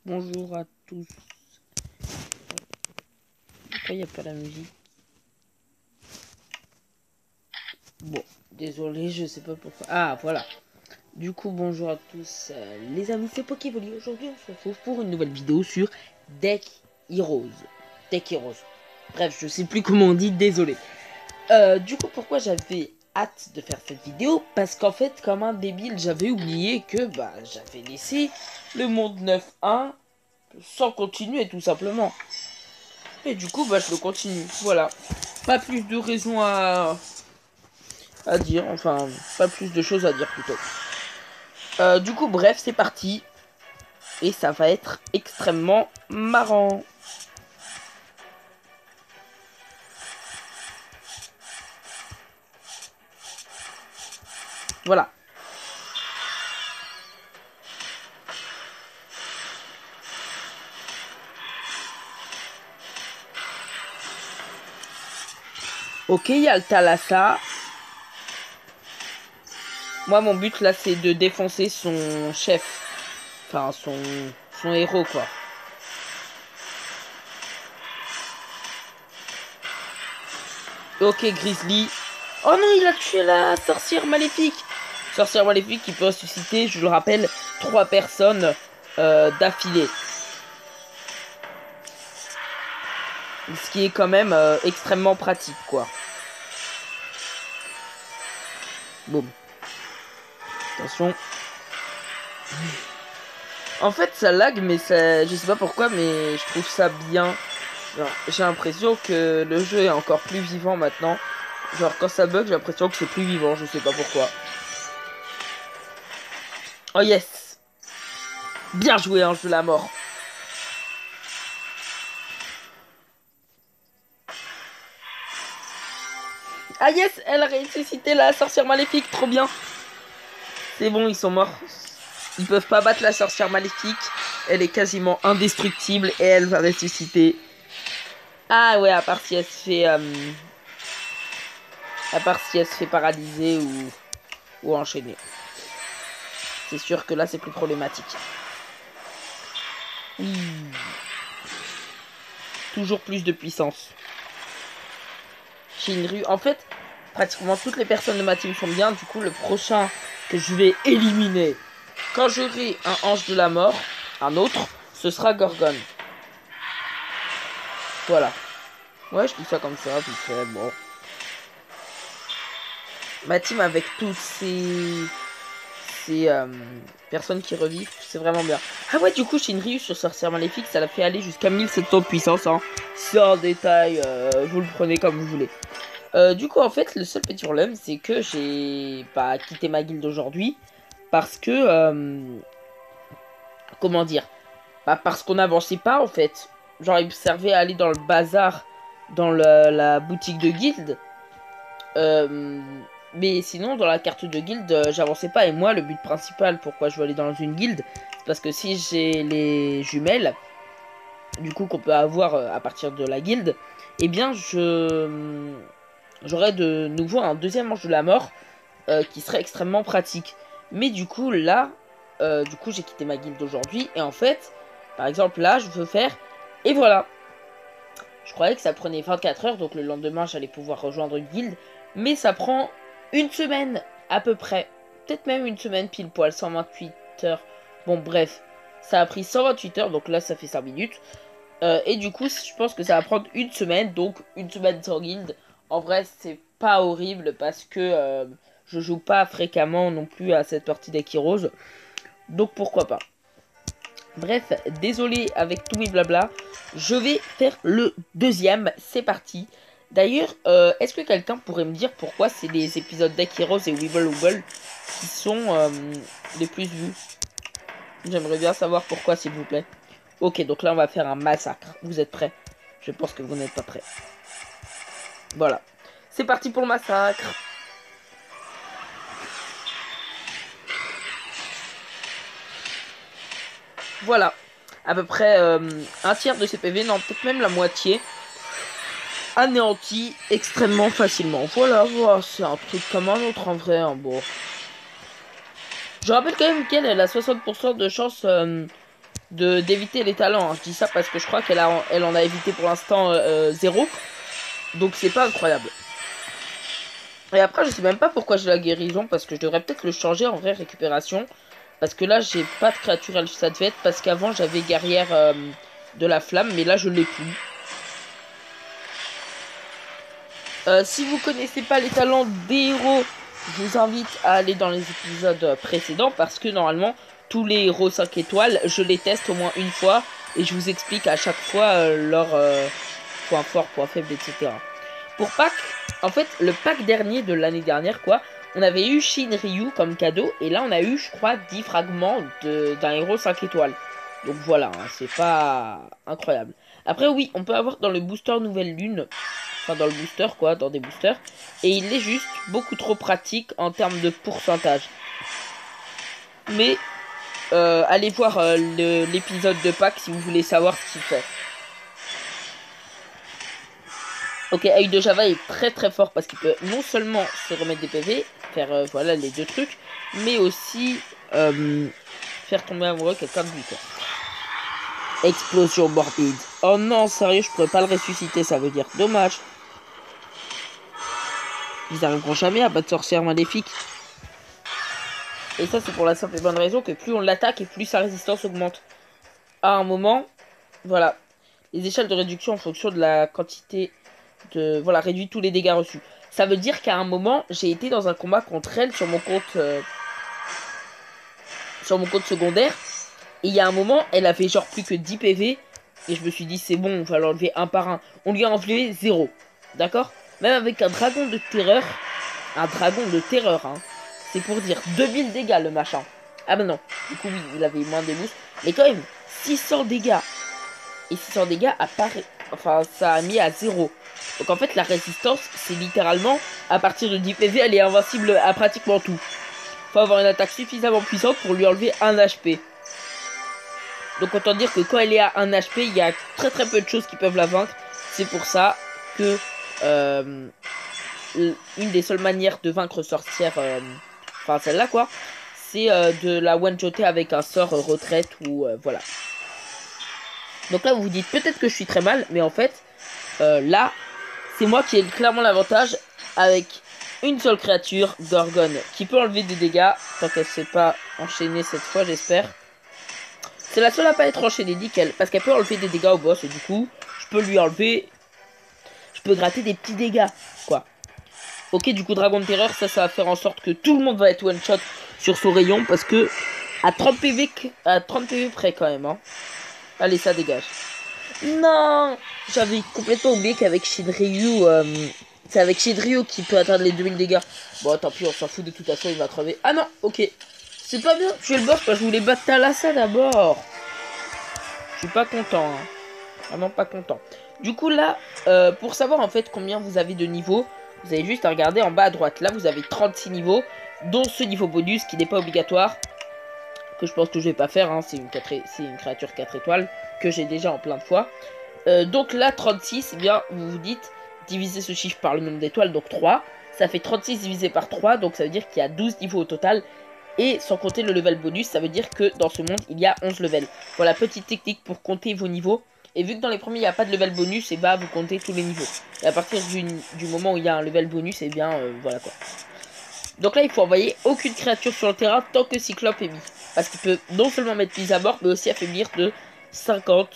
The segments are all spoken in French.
Bonjour à tous. Pourquoi il n'y a pas la musique? Bon, désolé, je sais pas pourquoi. Ah, voilà. Du coup, bonjour à tous, les amis, c'est Pokévolley. Aujourd'hui, on se retrouve pour une nouvelle vidéo sur Deck Heroes. Deck Heroes. Bref, je sais plus comment on dit, désolé. Du coup, pourquoi j'avais hâte de faire cette vidéo? Parce qu'en fait, comme un débile, j'avais oublié que j'avais laissé le monde 9.1 sans continuer, tout simplement. Et du coup, je le continue. Voilà. Pas plus de raisons à dire. Enfin, pas plus de choses à dire plutôt. Du coup, bref, c'est parti. Et ça va être extrêmement marrant. Voilà. Ok, il y a le Thalassa. Moi, mon but là, c'est de défoncer son chef. Enfin, son héros, quoi. Ok, Grizzly. Oh non, il a tué la sorcière maléfique. Sorcière maléfique qui peut ressusciter, je le rappelle, 3 personnes d'affilée. Ce qui est quand même extrêmement pratique, quoi. Boum. Attention. En fait, ça lag, mais ça, je sais pas pourquoi, mais je trouve ça bien. Genre, j'ai l'impression que le jeu est encore plus vivant maintenant. Genre, quand ça bug, j'ai l'impression que c'est plus vivant, je sais pas pourquoi. Oh yes! Bien joué, Ange de la mort. Ah yes, elle a ressuscité la sorcière maléfique, trop bien. C'est bon, ils sont morts. Ils peuvent pas battre la sorcière maléfique. Elle est quasiment indestructible et elle va ressusciter. Ah ouais, à part si elle se fait... à part si elle se fait paralyser ou enchaîner. C'est sûr que là, c'est plus problématique. Toujours plus de puissance. Shinryu. En fait, pratiquement toutes les personnes de ma team sont bien. Du coup, le prochain que je vais éliminer, quand j'aurai un ange de la mort, un autre, ce sera Gorgon. Voilà. Ouais, je dis ça comme ça, vite fait, bon. Ma team avec toutes ces personnes qui revivent, c'est vraiment bien. Ah ouais, du coup, Shinryu sur Sorcière Maléfique, ça l'a fait aller jusqu'à 1700 de puissance. Hein. C'est un détail, vous le prenez comme vous voulez. Du coup, en fait, le seul petit problème, c'est que j'ai pas quitté ma guilde aujourd'hui. Parce que, comment dire, parce qu'on n'avançait pas, en fait. Genre, il me servait à aller dans le bazar, dans la boutique de guilde. Euh, mais sinon, dans la carte de guilde, j'avançais pas. Et moi, le but principal, pourquoi je veux aller dans une guilde, c'est parce que si j'ai les jumelles, du coup, qu'on peut avoir à partir de la guilde, eh bien, j'aurais de nouveau un deuxième ange de la mort qui serait extrêmement pratique. Mais du coup, là, j'ai quitté ma guilde aujourd'hui. Et en fait, par exemple, là, je veux faire... Et voilà. Je croyais que ça prenait 24 heures, donc le lendemain, j'allais pouvoir rejoindre une guilde. Mais ça prend une semaine, à peu près. Peut-être même une semaine pile poil, 128 heures. Bon, bref. Ça a pris 128 heures, donc là, ça fait 5 minutes. Et du coup, je pense que ça va prendre une semaine, donc une semaine sans guilde. En vrai, c'est pas horrible parce que je joue pas fréquemment non plus à cette partie d'Akiros. Donc pourquoi pas. Bref, désolé avec tous mes blabla. Je vais faire le deuxième. C'est parti. D'ailleurs, est-ce que quelqu'un pourrait me dire pourquoi c'est les épisodes d'Akiros et Weeble Wobble qui sont les plus vus? J'aimerais bien savoir pourquoi, s'il vous plaît. Ok, donc là, on va faire un massacre. Vous êtes prêts? Je pense que vous n'êtes pas prêts. Voilà. C'est parti pour le massacre. Voilà. À peu près un tiers de ses PV, non, peut-être même la moitié, anéanti extrêmement facilement. Voilà, voilà, c'est un truc comme un autre en vrai. Hein, bon. Je rappelle quand même qu'elle a 60% de chance d'éviter les talents. Hein. Je dis ça parce que je crois elle en a évité pour l'instant 0. Donc c'est pas incroyable. Et après, je sais même pas pourquoi j'ai la guérison. Parce que je devrais peut-être le changer en vraie récupération. Parce que là, j'ai pas de créature elfe. Ça devait être parce qu'avant, j'avais guerrière de la flamme. Mais là, je l'ai plus. Si vous connaissez pas les talents des héros, je vous invite à aller dans les épisodes précédents. Parce que normalement, tous les héros 5 étoiles, je les teste au moins une fois. Et je vous explique à chaque fois leurs points forts, points faibles, etc. Pour Pâques, en fait, le pack dernier de l'année dernière, quoi, on avait eu Shinryu comme cadeau, et là on a eu, je crois, 10 fragments d'un héros 5 étoiles. Donc voilà, hein, c'est pas incroyable. Après oui, on peut avoir dans le booster Nouvelle Lune, enfin dans le booster quoi, dans des boosters, et il est juste beaucoup trop pratique en termes de pourcentage. Mais allez voir l'épisode de Pâques si vous voulez savoir ce qu'il fait. Ok, Œil de Java est très très fort parce qu'il peut non seulement se remettre des PV, faire voilà les deux trucs, mais aussi faire tomber amoureux quelqu'un de lui quoi. Explosion morbide. Oh non, sérieux, je pourrais pas le ressusciter, ça veut dire. Dommage. Ils arriveront jamais à battre sorcière maléfique. Et ça c'est pour la simple et bonne raison que plus on l'attaque et plus sa résistance augmente. À un moment, voilà. Les échelles de réduction en fonction de la quantité de... Voilà, réduit tous les dégâts reçus. Ça veut dire qu'à un moment, j'ai été dans un combat contre elle sur mon compte secondaire. Et il y a un moment, elle avait genre plus que 10 PV. Et je me suis dit, c'est bon, on va l'enlever un par un. On lui a enlevé 0. D'accord? Même avec un dragon de terreur. Un dragon de terreur, hein. C'est pour dire 2000 dégâts le machin. Ah bah non. Du coup, oui, il avait moins des mousses. Mais quand même, 600 dégâts. Et 600 dégâts apparaît. Enfin, ça a mis à 0. Donc en fait, la résistance, c'est littéralement, à partir de 10 PV, elle est invincible à pratiquement tout. Faut avoir une attaque suffisamment puissante pour lui enlever 1 HP. Donc autant dire que quand elle est à 1 HP, il y a très très peu de choses qui peuvent la vaincre. C'est pour ça que une des seules manières de vaincre sorcière, enfin celle-là quoi, c'est de la one-shotter avec un sort retraite ou voilà. Donc là vous vous dites peut-être que je suis très mal, mais en fait là c'est moi qui ai clairement l'avantage avec une seule créature, Gorgone, qui peut enlever des dégâts tant qu'elle ne s'est pas enchaînée cette fois j'espère. C'est la seule à pas être enchaînée, nickel, parce qu'elle peut enlever des dégâts au boss et du coup je peux lui enlever, je peux gratter des petits dégâts quoi. Ok, du coup Dragon de Terreur, ça va faire en sorte que tout le monde va être one shot sur son rayon parce que à 30 PV près quand même hein. Allez, ça dégage. Non, j'avais complètement oublié qu'avec Shinryu, c'est avec Shinryu qui peut atteindre les 2000 dégâts. Bon, tant pis, on s'en fout de toute façon, il va crever. Ah non, ok. C'est pas bien, tuer le boss, parce que je voulais battre Thalassa d'abord. Je suis pas content, hein. Vraiment pas content. Du coup, là, pour savoir en fait combien vous avez de niveaux, vous avez juste à regarder en bas à droite. Là, vous avez 36 niveaux, dont ce niveau bonus qui n'est pas obligatoire. Que je pense que je vais pas faire, hein. C'est une créature 4 étoiles que j'ai déjà en plein de fois. Donc là, 36, eh bien, vous vous dites, diviser ce chiffre par le nombre d'étoiles, donc 3. Ça fait 36 divisé par 3, donc ça veut dire qu'il y a 12 niveaux au total. Et sans compter le level bonus, ça veut dire que dans ce monde, il y a 11 levels. Voilà, petite technique pour compter vos niveaux. Et vu que dans les premiers, il n'y a pas de level bonus, et bah, vous comptez tous les niveaux. Et à partir du moment où il y a un level bonus, et bien, voilà quoi. Donc là, il faut envoyer aucune créature sur le terrain tant que Cyclope est mis. Parce qu'il peut non seulement mettre mise à mort, mais aussi affaiblir de 50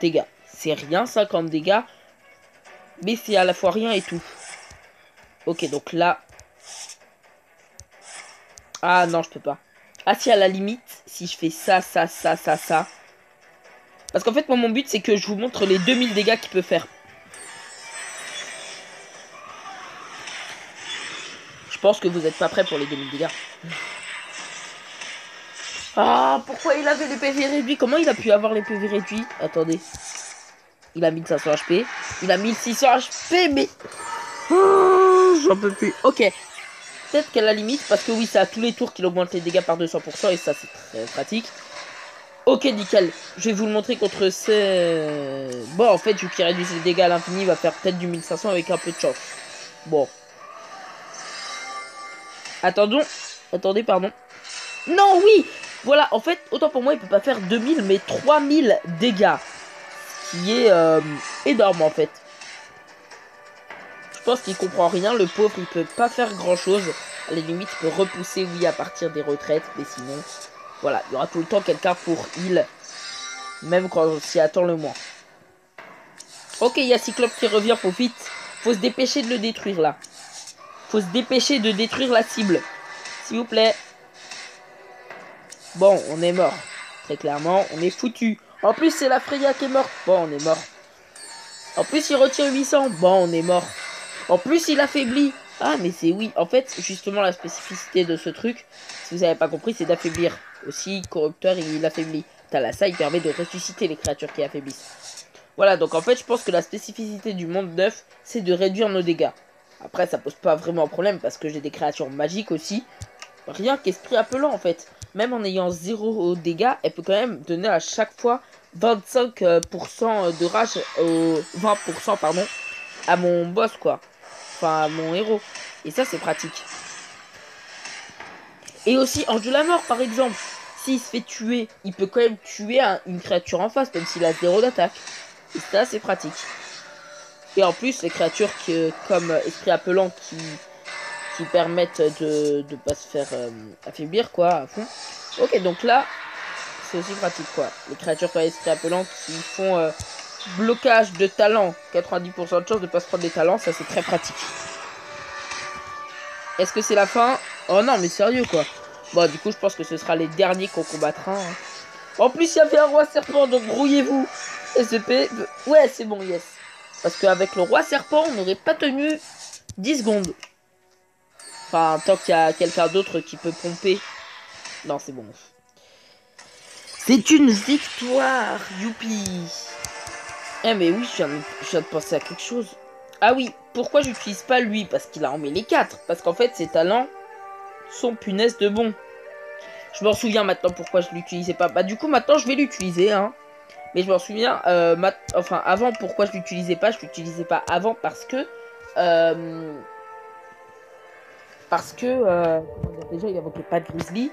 dégâts. C'est rien, 50 dégâts. Mais c'est à la fois rien et tout. Ok, donc là... Ah non, je peux pas. Ah si, à la limite, si je fais ça. Parce qu'en fait, moi, mon but, c'est que je vous montre les 2000 dégâts qu'il peut faire. Je pense que vous n'êtes pas prêts pour les 2000 dégâts. Ah, pourquoi il avait les PV réduits? Comment il a pu avoir les PV réduits? Attendez. Il a 1500 HP. Il a 1600 HP, mais... Oh, j'en peux plus. Ok. Peut-être qu'à la limite, parce que oui, c'est à tous les tours qu'il augmente les dégâts par 200%, et ça, c'est très pratique. Ok, nickel. Je vais vous le montrer contre ces... Bon, en fait, vu qu'il réduit les dégâts à l'infini, il va faire peut-être du 1500 avec un peu de chance. Bon. Attendez, pardon. Non, oui! Voilà, en fait, autant pour moi, il peut pas faire 2000, mais 3000 dégâts. Ce qui est énorme, en fait. Je pense qu'il comprend rien, le pauvre, il peut pas faire grand-chose. À la limite, il peut repousser, oui, à partir des retraites, mais sinon, voilà, il y aura tout le temps quelqu'un pour heal, même quand on s'y attend le moins. Ok, il y a Cyclope qui revient, faut se dépêcher de le détruire, là. Faut se dépêcher de détruire la cible. S'il vous plaît. Bon, on est mort. Très clairement, on est foutu. En plus, c'est la Freya qui est morte. Bon, on est mort. En plus, il retire 800. Bon, on est mort. En plus, il affaiblit. Ah, mais c'est oui. En fait, justement, la spécificité de ce truc, si vous n'avez pas compris, c'est d'affaiblir. Aussi, corrupteur, il affaiblit. Talassa, il permet de ressusciter les créatures qui affaiblissent. Voilà, donc en fait, je pense que la spécificité du monde 9, c'est de réduire nos dégâts. Après, ça pose pas vraiment problème parce que j'ai des créatures magiques aussi. Rien qu'esprit appelant, en fait. Même en ayant 0 dégâts, elle peut quand même donner à chaque fois 25% de rage, 20% pardon, à mon boss, quoi. Enfin, à mon héros. Et ça, c'est pratique. Et aussi, Ange de la Mort, par exemple. S'il se fait tuer, il peut quand même tuer une créature en face, même s'il a 0 d'attaque. Et ça, c'est pratique. Et en plus, les créatures comme Esprit Appelant qui permettent de pas se faire affaiblir, quoi, à fond. Ok, donc là, c'est aussi pratique, quoi. Les créatures comme Esprit Appelant qui font blocage de talent. 90% de chance de pas se prendre des talents, ça c'est très pratique. Est-ce que c'est la fin? Oh non, mais sérieux, quoi. Bon, du coup, je pense que ce sera les derniers qu'on combattra. Hein. En plus, il y avait un roi serpent, donc brouillez-vous. SCP. Ouais, c'est bon, yes. Parce qu'avec le roi serpent, on n'aurait pas tenu 10 secondes. Enfin, tant qu'il y a quelqu'un d'autre qui peut pomper. Non, c'est bon. C'est une victoire, youpi. Eh mais oui, je viens de penser à quelque chose. Ah oui, pourquoi j'utilise pas lui? Parce qu'il a en met les 4. Parce qu'en fait, ses talents sont punaise de bon. Je m'en souviens maintenant pourquoi je l'utilisais pas. Bah du coup, maintenant, je vais l'utiliser, hein. Mais je m'en souviens, enfin, avant, pourquoi je l'utilisais pas? Je l'utilisais pas avant parce que... déjà, il invoquait pas de grizzly.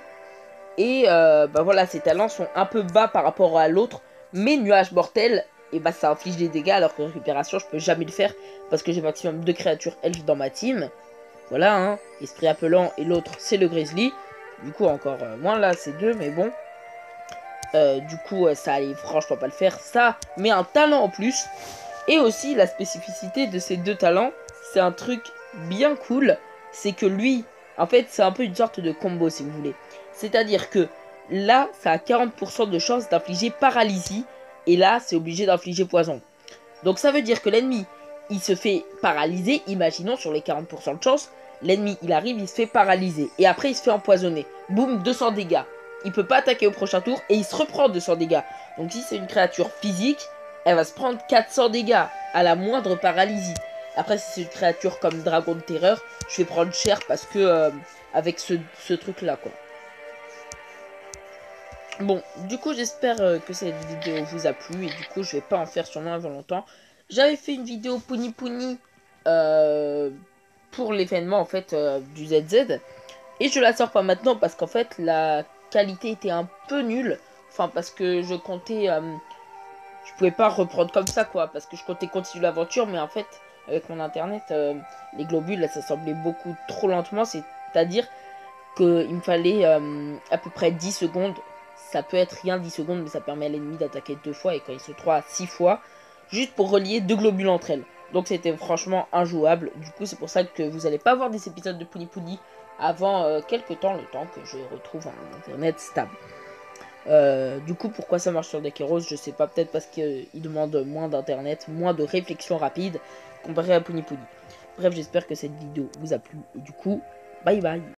Et bah voilà, ses talents sont un peu bas par rapport à l'autre. Mais nuage mortel, et bah ça inflige des dégâts. Alors que récupération, je peux jamais le faire. Parce que j'ai maximum 2 créatures elfes dans ma team. Voilà, hein. Esprit appelant et l'autre, c'est le grizzly. Du coup, encore moins là, c'est 2, mais bon. Du coup, ça allait franchement pas le faire. Ça met un talent en plus. Et aussi, la spécificité de ces 2 talents, c'est un truc bien cool. C'est que lui, en fait, c'est un peu une sorte de combo, si vous voulez. C'est-à-dire que là, ça a 40% de chance d'infliger paralysie. Et là, c'est obligé d'infliger poison. Donc ça veut dire que l'ennemi, il se fait paralyser. Imaginons sur les 40% de chance, l'ennemi, il arrive, il se fait paralyser. Et après, il se fait empoisonner. Boum, 200 dégâts. Il peut pas attaquer au prochain tour et il se reprend 200 dégâts. Donc si c'est une créature physique, elle va se prendre 400 dégâts à la moindre paralysie. Après, si c'est une créature comme Dragon de Terreur, je vais prendre cher parce que avec ce truc-là, quoi. Bon, du coup, j'espère que cette vidéo vous a plu. Et du coup, je vais pas en faire sûrement avant longtemps. J'avais fait une vidéo Puni Puni pour l'événement, en fait, du ZZ. Et je la sors pas maintenant parce qu'en fait, la qualité était un peu nulle. Enfin, parce que je comptais... je pouvais pas reprendre comme ça, quoi. Parce que je comptais continuer l'aventure. Mais en fait, avec mon internet, les globules, là, ça semblait beaucoup trop lentement. C'est-à-dire qu'il me fallait à peu près 10 secondes. Ça peut être rien 10 secondes, mais ça permet à l'ennemi d'attaquer 2 fois. Et quand il se 3 6 fois, juste pour relier 2 globules entre elles. Donc c'était franchement injouable. Du coup, c'est pour ça que vous n'allez pas voir des épisodes de Puni Puni avant quelques temps, le temps que je retrouve un internet stable. Du coup, pourquoi ça marche sur Deck Heroes, je sais pas, peut-être parce qu'il demande moins d'internet, moins de réflexion rapide comparé à Puni Puni. Bref, j'espère que cette vidéo vous a plu et du coup, bye bye.